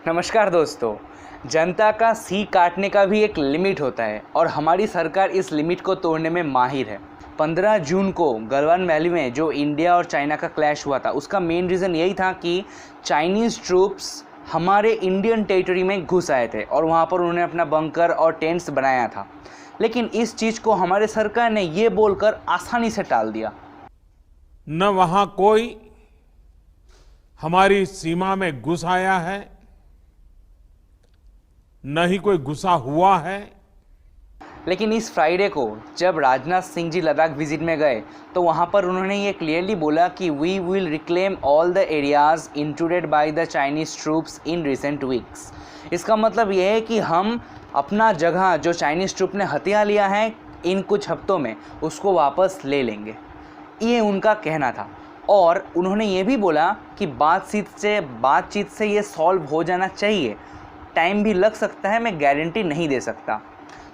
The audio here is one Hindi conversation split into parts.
नमस्कार दोस्तों। जनता का सी काटने का भी एक लिमिट होता है और हमारी सरकार इस लिमिट को तोड़ने में माहिर है। 15 जून को गलवान वैली में जो इंडिया और चाइना का क्लैश हुआ था, उसका मेन रीज़न यही था कि चाइनीज़ ट्रूप्स हमारे इंडियन टेरिटरी में घुस आए थे और वहाँ पर उन्होंने अपना बंकर और टेंट्स बनाया था। लेकिन इस चीज़ को हमारे सरकार ने ये बोलकर आसानी से टाल दिया। न वहां कोई हमारी सीमा में घुस आया है, न ही कोई घुसा हुआ है। लेकिन इस फ्राइडे को जब राजनाथ सिंह जी लद्दाख विजिट में गए तो वहाँ पर उन्होंने ये क्लियरली बोला कि we will reclaim all the areas intruded by the Chinese troops in recent weeks. इसका मतलब ये है कि हम अपना जगह जो चाइनीज़ ट्रूप ने हथिया लिया है इन कुछ हफ्तों में उसको वापस ले लेंगे, ये उनका कहना था। और उन्होंने ये भी बोला कि बातचीत से ये सॉल्व हो जाना चाहिए, टाइम भी लग सकता है, मैं गारंटी नहीं दे सकता।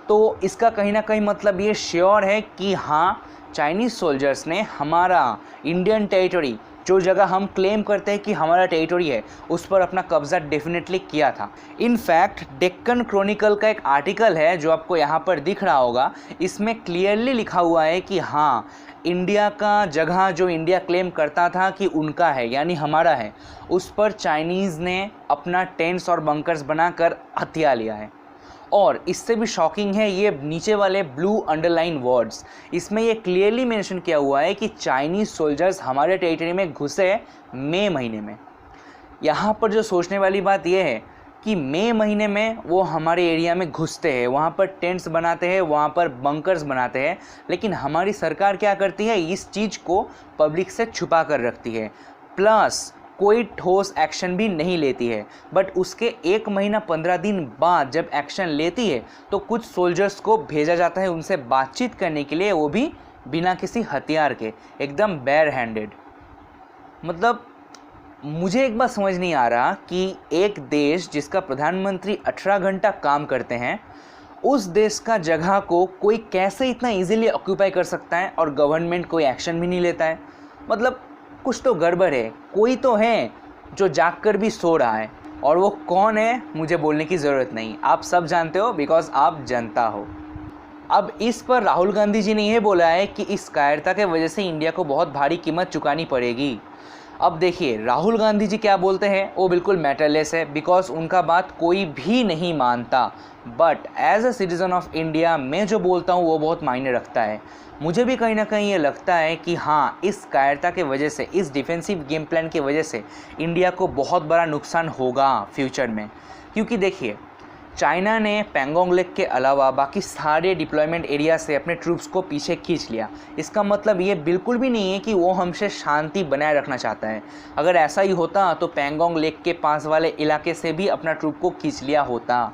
तो इसका कहीं ना कहीं मतलब ये श्योर है कि हाँ, चाइनीज़ सोल्जर्स ने हमारा इंडियन टेरिटरी, जो जगह हम क्लेम करते हैं कि हमारा टेरिटरी है, उस पर अपना कब्ज़ा डेफिनेटली किया था। इनफैक्ट डेक्कन क्रॉनिकल का एक आर्टिकल है जो आपको यहाँ पर दिख रहा होगा, इसमें क्लियरली लिखा हुआ है कि हाँ, इंडिया का जगह जो इंडिया क्लेम करता था कि उनका है यानी हमारा है, उस पर चाइनीज़ ने अपना टेंट्स और बंकर्स बनाकर हथिया लिया है। और इससे भी शॉकिंग है ये नीचे वाले ब्लू अंडरलाइन वर्ड्स, इसमें ये क्लियरली मेंशन किया हुआ है कि चाइनीज़ सोल्जर्स हमारे टेरिटरी में घुसे मई महीने में। यहाँ पर जो सोचने वाली बात यह है कि मई महीने में वो हमारे एरिया में घुसते हैं, वहाँ पर टेंट्स बनाते हैं, वहाँ पर बंकर्स बनाते हैं, लेकिन हमारी सरकार क्या करती है, इस चीज़ को पब्लिक से छुपा कर रखती है, प्लस कोई ठोस एक्शन भी नहीं लेती है। बट उसके 1 महीना 15 दिन बाद जब एक्शन लेती है तो कुछ सोल्जर्स को भेजा जाता है उनसे बातचीत करने के लिए, वो भी बिना किसी हथियार के, एकदम बेयर हैंडेड। मतलब मुझे एक बात समझ नहीं आ रहा कि एक देश जिसका प्रधानमंत्री 18 घंटा काम करते हैं, उस देश का जगह को कोई कैसे इतना इजीली ऑक्यूपाई कर सकता है और गवर्नमेंट कोई एक्शन भी नहीं लेता है। मतलब कुछ तो गड़बड़ है, कोई तो है जो जागकर भी सो रहा है, और वो कौन है मुझे बोलने की ज़रूरत नहीं, आप सब जानते हो बिकॉज आप जनता हो। अब इस पर राहुल गांधी जी ने यह बोला है कि इस कायरता के वजह से इंडिया को बहुत भारी कीमत चुकानी पड़ेगी। अब देखिए राहुल गांधी जी क्या बोलते हैं, वो बिल्कुल मैटरलेस है बिकॉज उनका बात कोई भी नहीं मानता। But as a citizen of India मैं जो बोलता हूँ वो बहुत मायने रखता है। मुझे भी कहीं ना कहीं ये लगता है कि हाँ, इस कायरता के वजह से, इस डिफेंसिव गेम प्लान की वजह से इंडिया को बहुत बड़ा नुकसान होगा फ्यूचर में। क्योंकि देखिए, चाइना ने पैंगोंग लेक के अलावा बाकी सारे डिप्लॉयमेंट एरिया से अपने ट्रूप्स को पीछे खींच लिया। इसका मतलब ये बिल्कुल भी नहीं है कि वो हमसे शांति बनाए रखना चाहता है। अगर ऐसा ही होता तो पैंगोंग लेक के पास वाले इलाके से भी अपना ट्रूप को खींच लिया होता,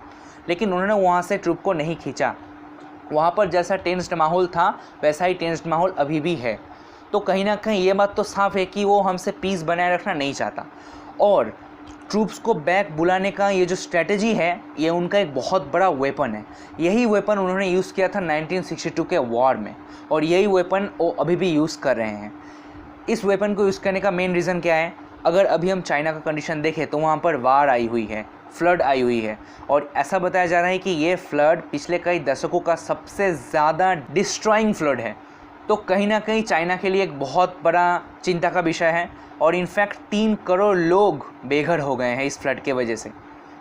लेकिन उन्होंने वहाँ से ट्रूप को नहीं खींचा। वहाँ पर जैसा टेंस्ड माहौल था वैसा ही टेंस्ड माहौल अभी भी है। तो कहीं ना कहीं ये बात तो साफ है कि वो हमसे पीस बनाए रखना नहीं चाहता। और ट्रूप्स को बैक बुलाने का ये जो स्ट्रेटजी है, ये उनका एक बहुत बड़ा वेपन है। यही वेपन उन्होंने यूज़ किया था 1962 के वॉर में, और यही वेपन वो अभी भी यूज़ कर रहे हैं। इस वेपन को यूज़ करने का मेन रीज़न क्या है? अगर अभी हम चाइना का कंडीशन देखें तो वहाँ पर वार आई हुई है, फ्लड आई हुई है, और ऐसा बताया जा रहा है कि ये फ्लड पिछले कई दशकों का सबसे ज़्यादा डिस्ट्रॉइंग फ्लड है। तो कहीं ना कहीं चाइना के लिए एक बहुत बड़ा चिंता का विषय है, और इनफैक्ट 3 करोड़ लोग बेघर हो गए हैं इस फ्लड के वजह से।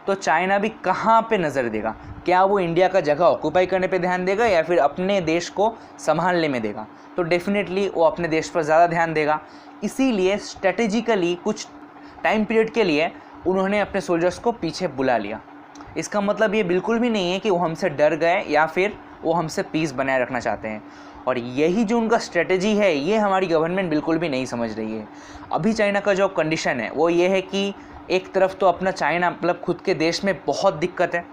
तो चाइना भी कहाँ पे नज़र देगा? क्या वो इंडिया का जगह ऑक्यूपाई करने पे ध्यान देगा या फिर अपने देश को संभालने में देगा? तो डेफिनेटली वो अपने देश पर ज़्यादा ध्यान देगा। इसीलिए स्ट्रेटेजिकली कुछ टाइम पीरियड के लिए उन्होंने अपने सोल्जर्स को पीछे बुला लिया। इसका मतलब ये बिल्कुल भी नहीं है कि वो हमसे डर गए या फिर वो हमसे पीस बनाए रखना चाहते हैं। और यही जो उनका स्ट्रेटजी है, ये हमारी गवर्नमेंट बिल्कुल भी नहीं समझ रही है। अभी चाइना का जो कंडीशन है वो ये है कि एक तरफ तो अपना चाइना मतलब खुद के देश में बहुत दिक्कत है,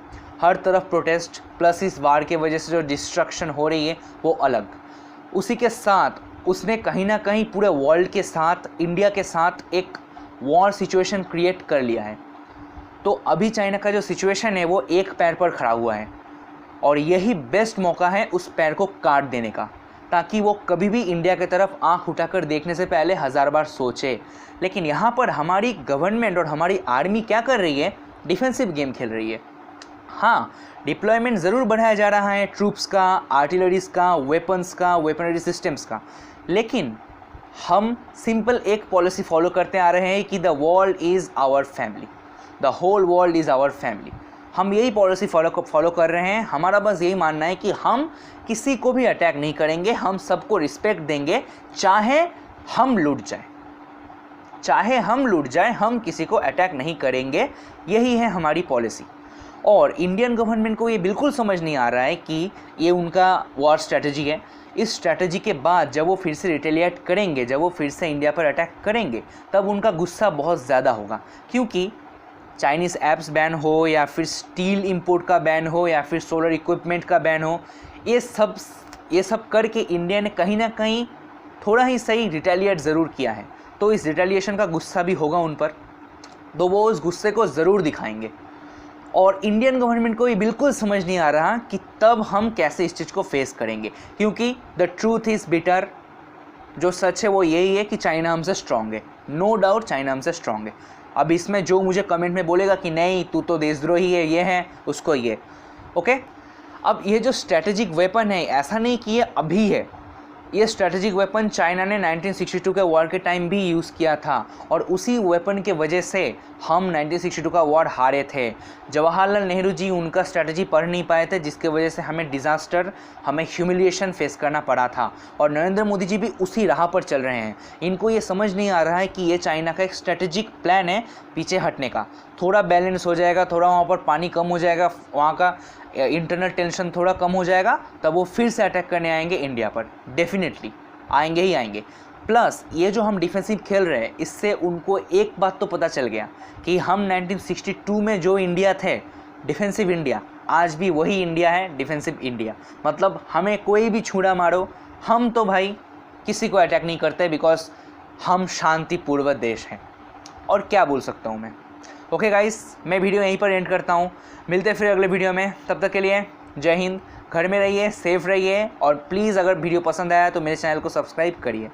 हर तरफ प्रोटेस्ट, प्लस इस वार के वजह से जो डिस्ट्रक्शन हो रही है वो अलग। उसी के साथ उसने कहीं ना कहीं पूरे वर्ल्ड के साथ, इंडिया के साथ एक वॉर सिचुएशन क्रिएट कर लिया है। तो अभी चाइना का जो सिचुएशन है वो एक पैर पर खड़ा हुआ है, और यही बेस्ट मौका है उस पैर को काट देने का। ताकि वो कभी भी इंडिया की तरफ आंख उठाकर देखने से पहले 1000 बार सोचे। लेकिन यहाँ पर हमारी गवर्नमेंट और हमारी आर्मी क्या कर रही है? डिफेंसिव गेम खेल रही है। हाँ, डिप्लॉयमेंट ज़रूर बढ़ाया जा रहा है, ट्रूप्स का, आर्टिलरीज का, वेपन्स का, वेपनरी सिस्टम्स का, लेकिन हम सिंपल एक पॉलिसी फॉलो करते आ रहे हैं कि the world is our family, the whole world is our family. हम यही पॉलिसी फॉलो कर रहे हैं। हमारा बस यही मानना है कि हम किसी को भी अटैक नहीं करेंगे, हम सबको रिस्पेक्ट देंगे, चाहे हम लूट जाए, हम किसी को अटैक नहीं करेंगे। यही है हमारी पॉलिसी। और इंडियन गवर्नमेंट को ये बिल्कुल समझ नहीं आ रहा है कि ये उनका वॉर स्ट्रैटेजी है। इस स्ट्रैटेजी के बाद जब वो फिर से रिटेलिएट करेंगे, जब वो फिर से इंडिया पर अटैक करेंगे, तब उनका गुस्सा बहुत ज़्यादा होगा। क्योंकि चाइनीज़ ऐप्स बैन हो, या फिर स्टील इंपोर्ट का बैन हो, या फिर सोलर इक्विपमेंट का बैन हो, ये सब करके इंडिया ने कहीं ना कहीं थोड़ा ही सही रिटेलिएट ज़रूर किया है। तो इस रिटेलिएशन का गुस्सा भी होगा उन पर, तो वो उस गुस्से को ज़रूर दिखाएंगे। और इंडियन गवर्नमेंट को ये बिल्कुल समझ नहीं आ रहा कि तब हम कैसे इस चीज़ को फेस करेंगे, क्योंकि द ट्रूथ इज़ बिटर। जो सच है वो यही है कि चाइना हमसे स्ट्रांग है, नो डाउट चाइना हमसे स्ट्रांग है। अब इसमें जो मुझे कमेंट में बोलेगा कि नहीं तू तो देशद्रोही है, ये है, उसको ये ओके। अब ये जो स्ट्रैटेजिक वेपन है, ऐसा नहीं कि ये अभी है, ये स्ट्रैटेजिक वेपन चाइना ने 1962 के वॉर के टाइम भी यूज़ किया था, और उसी वेपन के वजह से हम 1962 का वॉर हारे थे। जवाहरलाल नेहरू जी उनका स्ट्रैटेजी पढ़ नहीं पाए थे, जिसके वजह से हमें डिज़ास्टर, हमें ह्यूमिलिएशन फेस करना पड़ा था। और नरेंद्र मोदी जी भी उसी राह पर चल रहे हैं। इनको ये समझ नहीं आ रहा है कि ये चाइना का एक स्ट्रैटेजिक प्लान है पीछे हटने का। थोड़ा बैलेंस हो जाएगा, थोड़ा वहाँ पर पानी कम हो जाएगा, वहाँ का इंटरनल टेंशन थोड़ा कम हो जाएगा, तब वो फिर से अटैक करने आएंगे इंडिया पर। डेफिनेटली आएंगे ही आएंगे। प्लस ये जो हम डिफेंसिव खेल रहे हैं, इससे उनको एक बात तो पता चल गया कि हम 1962 में जो इंडिया थे, डिफेंसिव इंडिया, आज भी वही इंडिया है, डिफेंसिव इंडिया। मतलब हमें कोई भी छुरा मारो, हम तो भाई किसी को अटैक नहीं करते, बिकॉज हम शांतिपूर्व देश हैं। और क्या बोल सकता हूँ मैं। ओके गाइस, मैं वीडियो यहीं पर एंड करता हूँ। मिलते हैं फिर अगले वीडियो में। तब तक के लिए जय हिंद। घर में रहिए, सेफ रहिए, और प्लीज़ अगर वीडियो पसंद आया तो मेरे चैनल को सब्सक्राइब करिए।